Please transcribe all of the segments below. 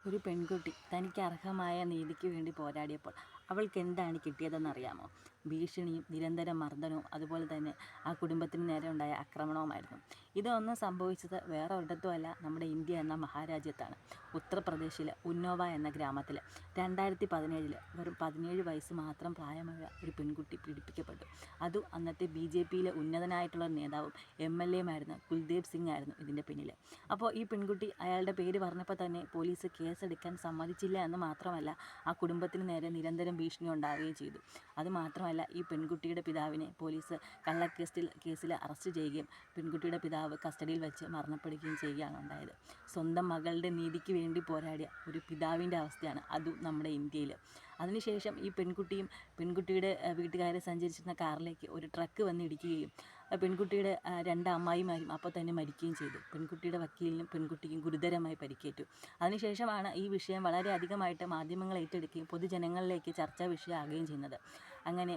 ഒരു പെൺകുട്ടി തനിക്ക് അർഹമായ നീതിക്ക് വേണ്ടി പോരാടിയപ്പോൾ അവൾക്ക് എന്താണ് കിട്ടിയതെന്നറിയാമോ? ഭീഷണിയും നിരന്തര മർദ്ദനവും അതുപോലെ തന്നെ ആ കുടുംബത്തിന് നേരെ ഉണ്ടായ ആക്രമണവുമായിരുന്നു. ഇതൊന്നും സംഭവിച്ചത് വേറെ ഒരിടത്തുമല്ല, നമ്മുടെ ഇന്ത്യ എന്ന മഹാരാജ്യത്താണ്. ഉത്തർപ്രദേശിലെ ഉന്നോവ എന്ന ഗ്രാമത്തിൽ 2017 വെറും 17 വയസ്സ് മാത്രം പ്രായമായ ഒരു പെൺകുട്ടി പീഡിപ്പിക്കപ്പെട്ടു. അതും അന്നത്തെ BJPയിലെ ഉന്നതനായിട്ടുള്ള നേതാവും MLAയുമായിരുന്ന കുൽദീപ് സിംഗ് ആയിരുന്നു ഇതിൻ്റെ പിന്നിൽ. അപ്പോൾ ഈ പെൺകുട്ടി അയാളുടെ പേര് പറഞ്ഞപ്പോൾ തന്നെ പോലീസ് കേസെടുക്കാൻ സമ്മതിച്ചില്ല എന്ന് മാത്രമല്ല, ആ കുടുംബത്തിന് നേരെ നിരന്തരം ഭീഷണി ഉണ്ടാവുകയും ചെയ്തു. അതുമാത്രമല്ല, ഈ പെൺകുട്ടിയുടെ പിതാവിനെ പോലീസ് കേസിൽ അറസ്റ്റ് ചെയ്യുകയും പെൺകുട്ടിയുടെ പിതാവ് കസ്റ്റഡിയിൽ വെച്ച് മരണപ്പെടുകയും ചെയ്യുകയാണ് ഉണ്ടായത്. സ്വന്തം മകളുടെ നീതിക്ക് വേണ്ടി പോരാടിയ ഒരു പിതാവിൻ്റെ അവസ്ഥയാണ് അതും നമ്മുടെ ഇന്ത്യയിൽ. അതിനുശേഷം ഈ പെൺകുട്ടിയും പെൺകുട്ടിയുടെ വീട്ടുകാരെ സഞ്ചരിച്ചിരുന്ന കാറിലേക്ക് ഒരു ട്രക്ക് വന്ന് ഇടിക്കുകയും പെൺകുട്ടിയുടെ 2 അമ്മായിമാരും അപ്പോൾ തന്നെ മരിക്കുകയും ചെയ്തു. പെൺകുട്ടിയുടെ വക്കീലിനും പെൺകുട്ടിക്കും ഗുരുതരമായി പരിക്കേറ്റു. അതിനുശേഷമാണ് ഈ വിഷയം വളരെയധികമായിട്ട് മാധ്യമങ്ങൾ ഏറ്റെടുക്കുകയും പൊതുജനങ്ങളിലേക്ക് ചർച്ചാ വിഷയമാകുകയും ചെയ്യുന്നത്. അങ്ങനെ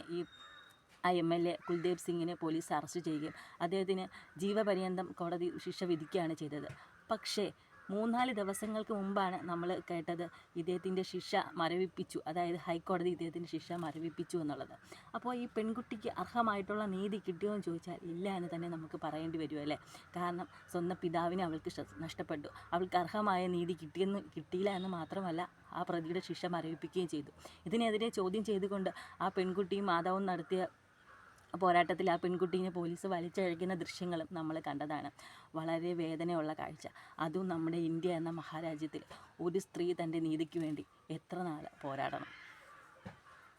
ആ MLA കുൽദീപ് സിംഗിനെ പോലീസ് അറസ്റ്റ് ചെയ്യുകയും അദ്ദേഹത്തിന് ജീവപര്യന്തം കോടതി ശിക്ഷ വിധിക്കുകയാണ് ചെയ്തത്. പക്ഷേ 3-4 ദിവസങ്ങൾക്ക് മുമ്പാണ് നമ്മൾ കേട്ടത് ഇദ്ദേഹത്തിൻ്റെ ശിക്ഷ മരവിപ്പിച്ചു, അതായത് ഹൈക്കോടതി ഇദ്ദേഹത്തിൻ്റെ ശിക്ഷ മരവിപ്പിച്ചു എന്നുള്ളത്. അപ്പോൾ ഈ പെൺകുട്ടിക്ക് അർഹമായിട്ടുള്ള നീതി കിട്ടിയോ എന്ന് ചോദിച്ചാൽ ഇല്ല എന്ന് തന്നെ നമുക്ക് പറയേണ്ടി വരുമല്ലേ. കാരണം സ്വന്തം പിതാവിനെ അവൾക്ക് നഷ്ടപ്പെട്ടു. അവൾക്ക് അർഹമായ നീതി കിട്ടിയില്ല എന്ന് മാത്രമല്ല, ആ പ്രതിയുടെ ശിക്ഷ മരവിപ്പിക്കുകയും ചെയ്തു. ഇതിനെതിരെ ചോദ്യം ചെയ്തുകൊണ്ട് ആ പെൺകുട്ടിയും മാതാവും നടത്തിയ പോരാട്ടത്തിൽ ആ പെൺകുട്ടീനെ പോലീസ് വലിച്ചഴക്കുന്ന ദൃശ്യങ്ങളും നമ്മൾ കണ്ടതാണ്. വളരെ വേദനയുള്ള കാഴ്ച. അതും നമ്മുടെ ഇന്ത്യ എന്ന മഹാരാജ്യത്തിൽ ഒരു സ്ത്രീ തൻ്റെ നീതിക്ക് വേണ്ടി എത്ര നാൾ പോരാടണം.